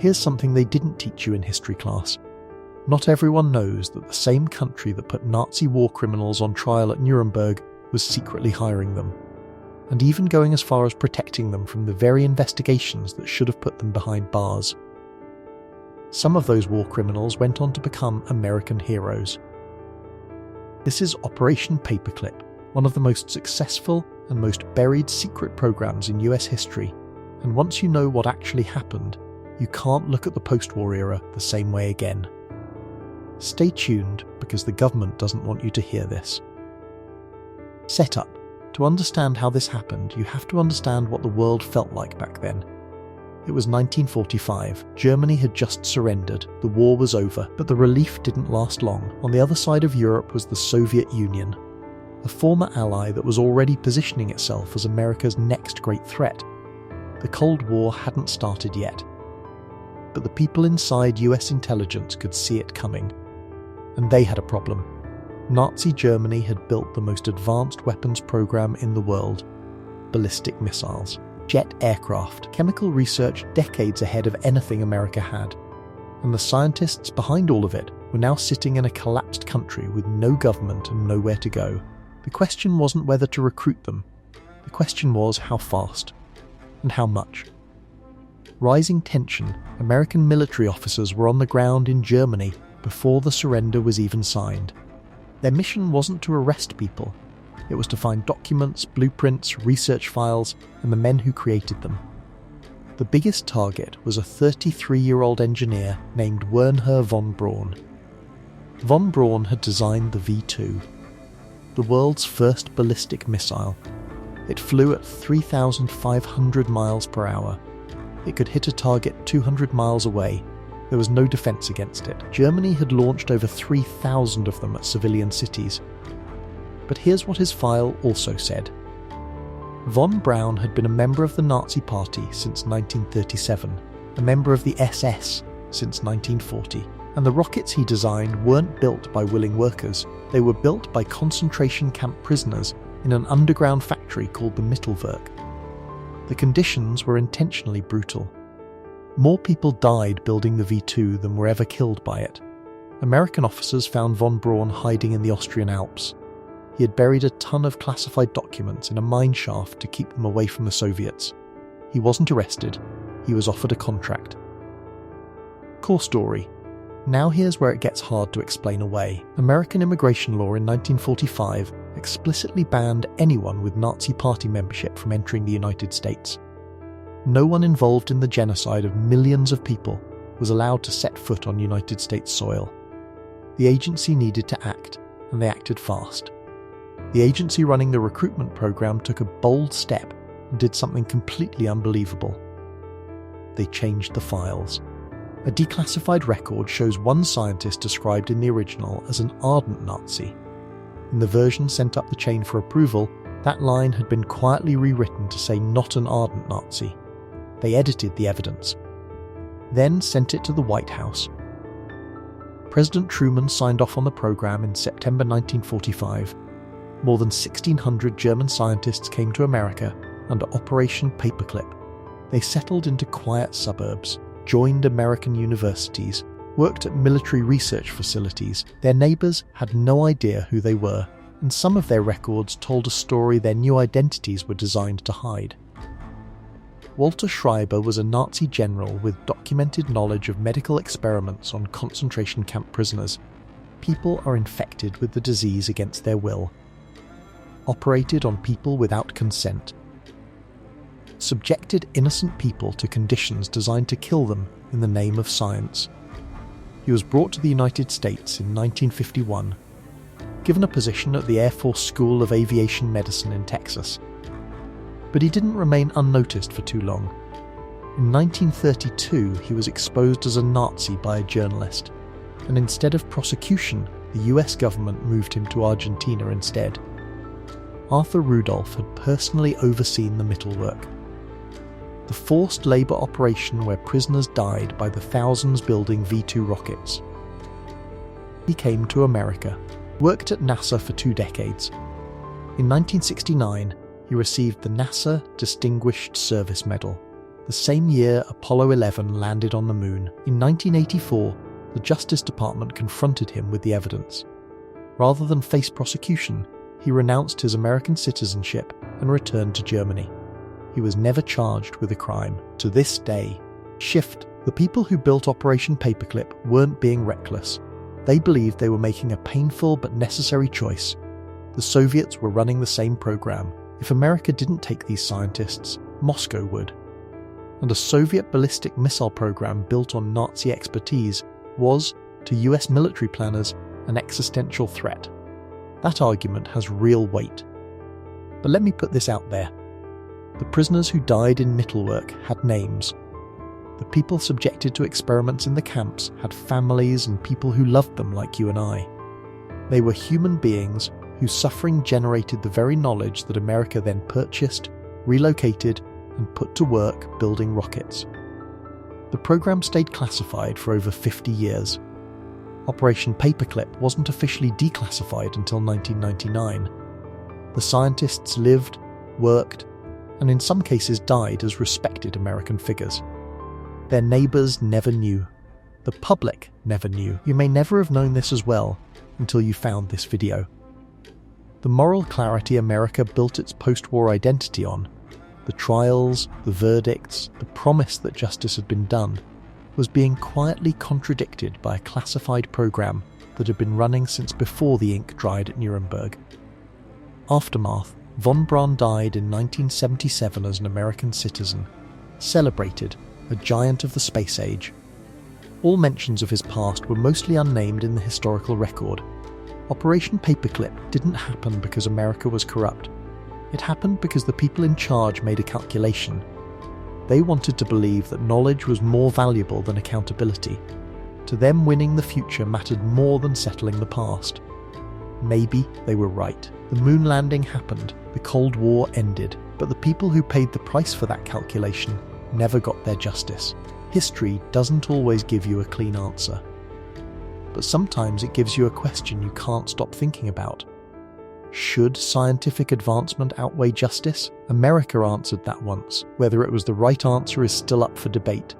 Here's something they didn't teach you in history class. Not everyone knows that the same country that put Nazi war criminals on trial at Nuremberg was secretly hiring them, and even going as far as protecting them from the very investigations that should have put them behind bars. Some of those war criminals went on to become American heroes. This is Operation Paperclip, one of the most successful and most buried secret programs in US history, and once you know what actually happened, you can't look at the post-war era the same way again. Stay tuned, because the government doesn't want you to hear this. Setup. To understand how this happened, you have to understand what the world felt like back then. It was 1945. Germany had just surrendered. The war was over, but the relief didn't last long. On the other side of Europe was the Soviet Union, a former ally that was already positioning itself as America's next great threat. The Cold War hadn't started yet, but the people inside US intelligence could see it coming. And they had a problem. Nazi Germany had built the most advanced weapons program in the world: ballistic missiles, jet aircraft, chemical research decades ahead of anything America had. And the scientists behind all of it were now sitting in a collapsed country with no government and nowhere to go. The question wasn't whether to recruit them. The question was how fast and how much. Rising tension, American military officers were on the ground in Germany before the surrender was even signed. Their mission wasn't to arrest people. It was to find documents, blueprints, research files, and the men who created them. The biggest target was a 33-year-old engineer named Wernher von Braun. Von Braun had designed the V2, the world's first ballistic missile. It flew at 3,500 miles per hour. It could hit a target 200 miles away. There was no defense against it. Germany had launched over 3,000 of them at civilian cities. But here's what his file also said. Von Braun had been a member of the Nazi Party since 1937, a member of the SS since 1940, and the rockets he designed weren't built by willing workers. They were built by concentration camp prisoners in an underground factory called the Mittelwerk. The conditions were intentionally brutal. More people died building the V2 than were ever killed by it. American officers found von Braun hiding in the Austrian Alps. He had buried a ton of classified documents in a mine shaft to keep them away from the Soviets. He wasn't arrested. He was offered a contract. Core story. Now here's where it gets hard to explain away. American immigration law in 1945 explicitly banned anyone with Nazi Party membership from entering the United States. No one involved in the genocide of millions of people was allowed to set foot on United States soil. The agency needed to act, and they acted fast. The agency running the recruitment program took a bold step and did something completely unbelievable. They changed the files. A declassified record shows one scientist described in the original as an ardent Nazi. In the version sent up the chain for approval, that line had been quietly rewritten to say not an ardent Nazi. They edited the evidence, then sent it to the White House. President Truman signed off on the program in September 1945. More than 1,600 German scientists came to America under Operation Paperclip. They settled into quiet suburbs, joined American universities, worked at military research facilities. Their neighbours had no idea who they were, and some of their records told a story their new identities were designed to hide. Walter Schreiber was a Nazi general with documented knowledge of medical experiments on concentration camp prisoners. People are infected with the disease against their will. Operated on people without consent. Subjected innocent people to conditions designed to kill them in the name of science. He was brought to the United States in 1951, given a position at the Air Force School of Aviation Medicine in Texas. But he didn't remain unnoticed for too long. In 1932, he was exposed as a Nazi by a journalist, and instead of prosecution, the US government moved him to Argentina instead. Arthur Rudolph had personally overseen the Mittelwerk, the forced labour operation where prisoners died by the thousands building V2 rockets. He came to America, worked at NASA for 2 decades. In 1969, he received the NASA Distinguished Service Medal, the same year Apollo 11 landed on the moon, in 1984, the Justice Department confronted him with the evidence. Rather than face prosecution, he renounced his American citizenship and returned to Germany. He was never charged with a crime. To this day, Shift, the people who built Operation Paperclip, weren't being reckless. They believed they were making a painful but necessary choice. The Soviets were running the same program. If America didn't take these scientists, Moscow would. And a Soviet ballistic missile program built on Nazi expertise was, to US military planners, an existential threat. That argument has real weight. But let me put this out there. The prisoners who died in Mittelwerk had names. The people subjected to experiments in the camps had families and people who loved them like you and I. They were human beings whose suffering generated the very knowledge that America then purchased, relocated, and put to work building rockets. The program stayed classified for over 50 years. Operation Paperclip wasn't officially declassified until 1999. The scientists lived, worked, and in some cases died as respected American figures. Their neighbours never knew. The public never knew. You may never have known this as well until you found this video. The moral clarity America built its post-war identity on, the trials, the verdicts, the promise that justice had been done, was being quietly contradicted by a classified program that had been running since before the ink dried at Nuremberg. Aftermath. Von Braun died in 1977 as an American citizen, celebrated, a giant of the space age. All mentions of his past were mostly unnamed in the historical record. Operation Paperclip didn't happen because America was corrupt. It happened because the people in charge made a calculation. They wanted to believe that knowledge was more valuable than accountability. To them, winning the future mattered more than settling the past. Maybe they were right. The moon landing happened, the Cold War ended, but the people who paid the price for that calculation never got their justice. History doesn't always give you a clean answer. But sometimes it gives you a question you can't stop thinking about. Should scientific advancement outweigh justice? America answered that once. Whether it was the right answer is still up for debate.